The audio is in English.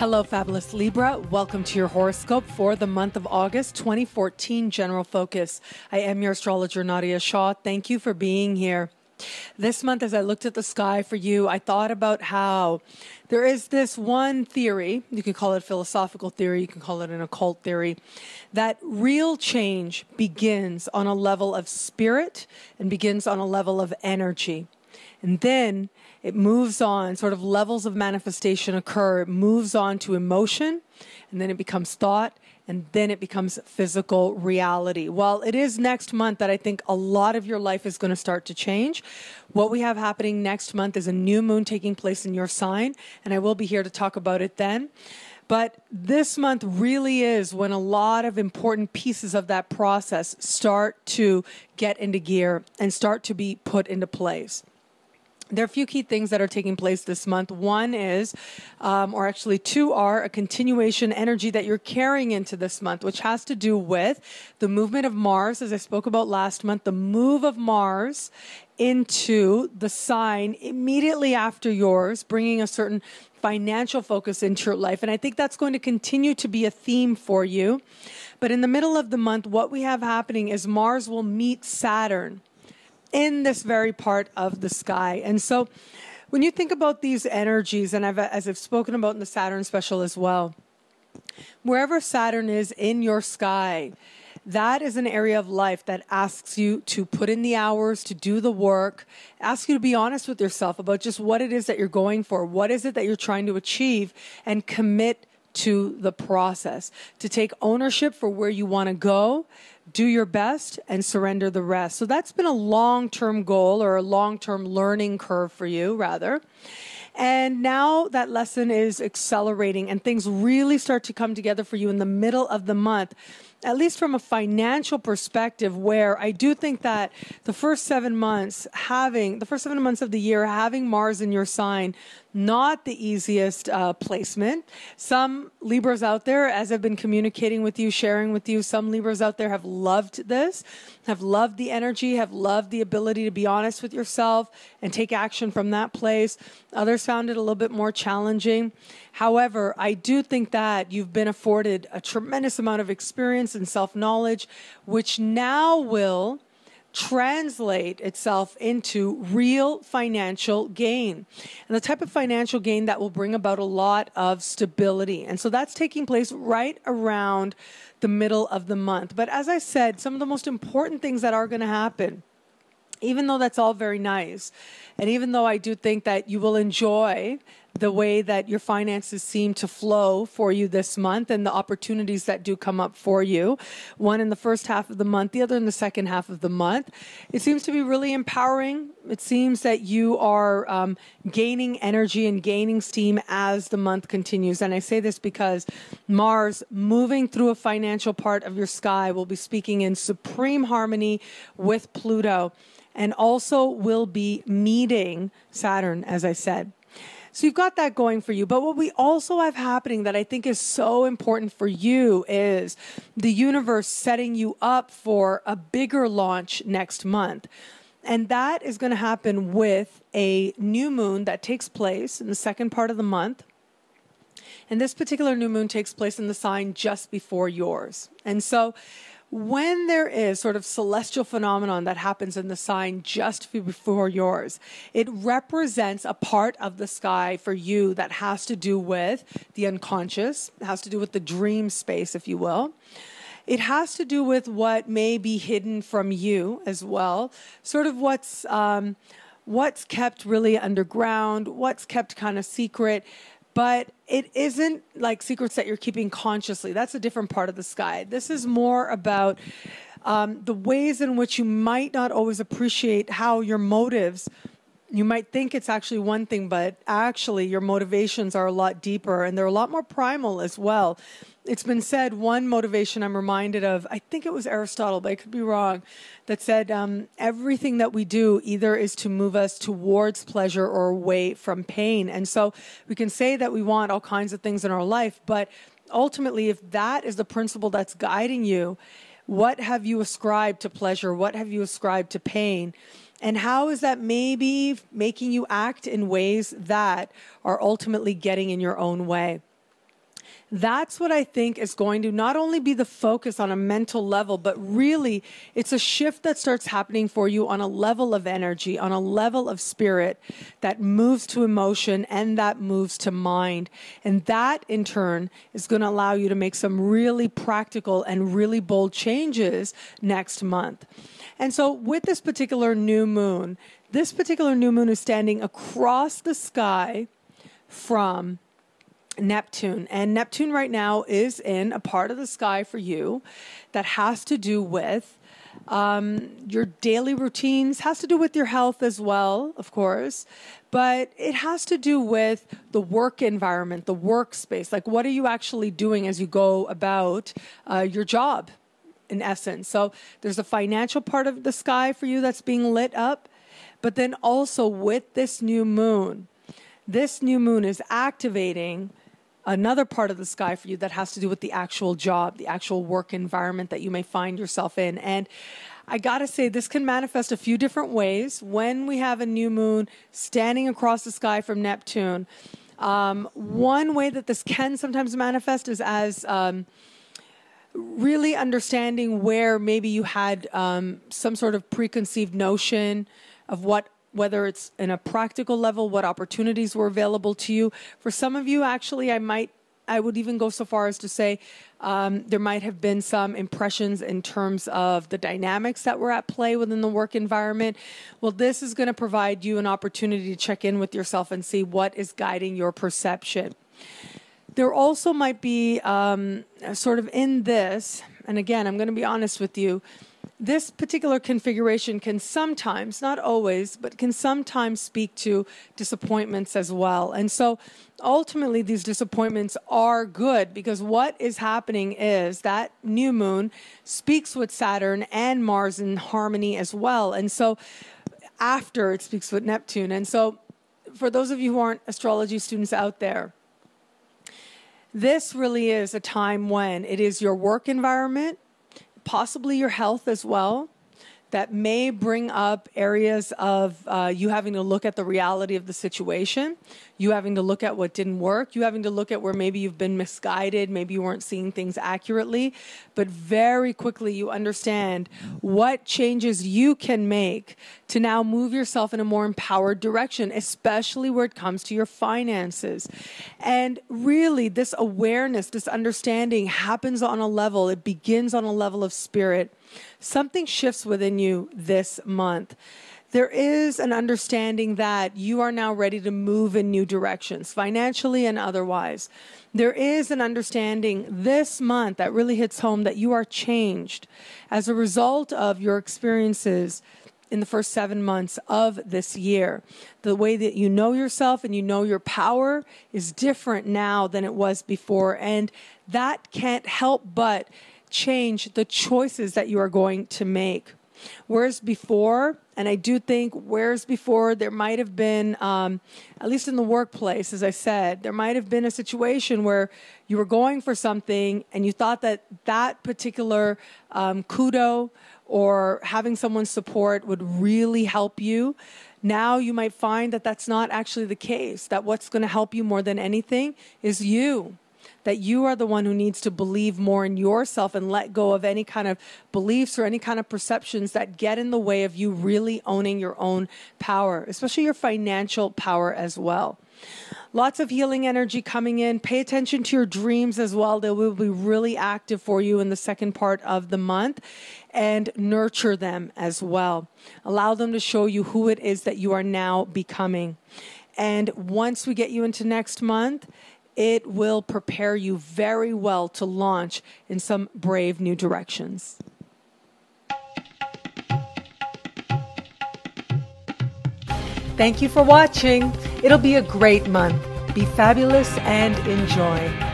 Hello, fabulous Libra. Welcome to your horoscope for the month of August 2014 General Focus. I am your astrologer, Nadiya Shah. Thank you for being here. This month, as I looked at the sky for you, I thought about how there is this one theory, you can call it philosophical theory, you can call it an occult theory, that real change begins on a level of spirit and begins on a level of energy. And then it moves on, sort of levels of manifestation occur. It moves on to emotion, and then it becomes thought, and then it becomes physical reality. Well, it is next month that I think a lot of your life is going to start to change. What we have happening next month is a new moon taking place in your sign, and I will be here to talk about it then. But this month really is when a lot of important pieces of that process start to get into gear and start to be put into place. There are a few key things that are taking place this month. One is, or actually two are, a continuation energy that you're carrying into this month, which has to do with the movement of Mars, as I spoke about last month, the move of Mars into the sign immediately after yours, bringing a certain financial focus into your life. And I think that's going to continue to be a theme for you. But in the middle of the month, what we have happening is Mars will meet Saturn in this very part of the sky. And so when you think about these energies, and as I've spoken about in the Saturn special as well, wherever Saturn is in your sky, that is an area of life that asks you to put in the hours, to do the work, asks you to be honest with yourself about just what it is that you're going for, what is it that you're trying to achieve, and commit to the process, to take ownership for where you want to go, do your best, and surrender the rest. So that's been a long-term goal, or a long-term learning curve for you, rather. And now that lesson is accelerating and things really start to come together for you in the middle of the month, at least from a financial perspective, where I do think that the first 7 months of the year, having Mars in your sign, not the easiest placement. Some Libras out there, as I've been communicating with you, sharing with you, some Libras out there have loved this, have loved the energy, have loved the ability to be honest with yourself and take action from that place. Others found it a little bit more challenging. However, I do think that you've been afforded a tremendous amount of experience and self-knowledge, which now will translate itself into real financial gain, and the type of financial gain that will bring about a lot of stability. And so that's taking place right around the middle of the month. But as I said, some of the most important things that are going to happen, even though that's all very nice, and even though I do think that you will enjoy the way that your finances seem to flow for you this month and the opportunities that do come up for you, one in the first half of the month, the other in the second half of the month, it seems to be really empowering. It seems that you are gaining energy and gaining steam as the month continues. And I say this because Mars, moving through a financial part of your sky, will be speaking in supreme harmony with Pluto, and also will be meeting Saturn, as I said. So you've got that going for you. But what we also have happening that I think is so important for you is the universe setting you up for a bigger launch next month. And that is going to happen with a new moon that takes place in the second part of the month. And this particular new moon takes place in the sign just before yours. And so when there is sort of celestial phenomenon that happens in the sign just before yours, it represents a part of the sky for you that has to do with the unconscious, has to do with the dream space, if you will. It has to do with what may be hidden from you as well, sort of what's kept really underground, what's kept kind of secret. But it isn't like secrets that you're keeping consciously. That's a different part of the sky. This is more about the ways in which you might not always appreciate how your motives, you might think it's actually one thing, but actually your motivations are a lot deeper and they're a lot more primal as well. It's been said, one motivation I'm reminded of, I think it was Aristotle, but I could be wrong, that said everything that we do either is to move us towards pleasure or away from pain. And so we can say that we want all kinds of things in our life, but ultimately, if that is the principle that's guiding you, what have you ascribed to pleasure? What have you ascribed to pain? And how is that maybe making you act in ways that are ultimately getting in your own way? That's what I think is going to not only be the focus on a mental level, but really it's a shift that starts happening for you on a level of energy, on a level of spirit that moves to emotion and that moves to mind. And that in turn is going to allow you to make some really practical and really bold changes next month. And so with this particular new moon is standing across the sky from Neptune. And Neptune right now is in a part of the sky for you that has to do with your daily routines, has to do with your health as well, of course, but it has to do with the work environment, the workspace. Like, what are you actually doing as you go about your job, in essence? So there's a financial part of the sky for you that's being lit up, but then also with this new moon is activating another part of the sky for you that has to do with the actual job, the actual work environment that you may find yourself in. And I got to say, this can manifest a few different ways. When we have a new moon standing across the sky from Neptune, one way that this can sometimes manifest is as really understanding where maybe you had some sort of preconceived notion of whether it's in a practical level, what opportunities were available to you. For some of you, actually, I would even go so far as to say there might have been some impressions in terms of the dynamics that were at play within the work environment. Well, this is going to provide you an opportunity to check in with yourself and see what is guiding your perception. There also might be sort of in this, and again, I'm going to be honest with you, this particular configuration can sometimes, not always, but can sometimes speak to disappointments as well. And so ultimately these disappointments are good because what is happening is that new moon speaks with Saturn and Mars in harmony as well. And so after it speaks with Neptune. And so for those of you who aren't astrology students out there, this really is a time when it is your work environment, possibly your health as well, that may bring up areas of you having to look at the reality of the situation, you having to look at what didn't work, you having to look at where maybe you've been misguided, maybe you weren't seeing things accurately, but very quickly you understand what changes you can make to now move yourself in a more empowered direction, especially where it comes to your finances. And really this awareness, this understanding happens on a level, it begins on a level of spirit. Something shifts within you this month. There is an understanding that you are now ready to move in new directions, financially and otherwise. There is an understanding this month that really hits home that you are changed as a result of your experiences in the first 7 months of this year. The way that you know yourself and you know your power is different now than it was before. And that can't help but change the choices that you are going to make. Whereas before, and I do think whereas before there might have been, at least in the workplace, as I said, there might have been a situation where you were going for something and you thought that that particular kudo or having someone's support would really help you. Now you might find that that's not actually the case, that what's going to help you more than anything is you. That you are the one who needs to believe more in yourself and let go of any kind of beliefs or any kind of perceptions that get in the way of you really owning your own power, especially your financial power as well. Lots of healing energy coming in. Pay attention to your dreams as well. They will be really active for you in the second part of the month, and nurture them as well. Allow them to show you who it is that you are now becoming. And once we get you into next month, it will prepare you very well to launch in some brave new directions. Thank you for watching. It'll be a great month. Be fabulous and enjoy.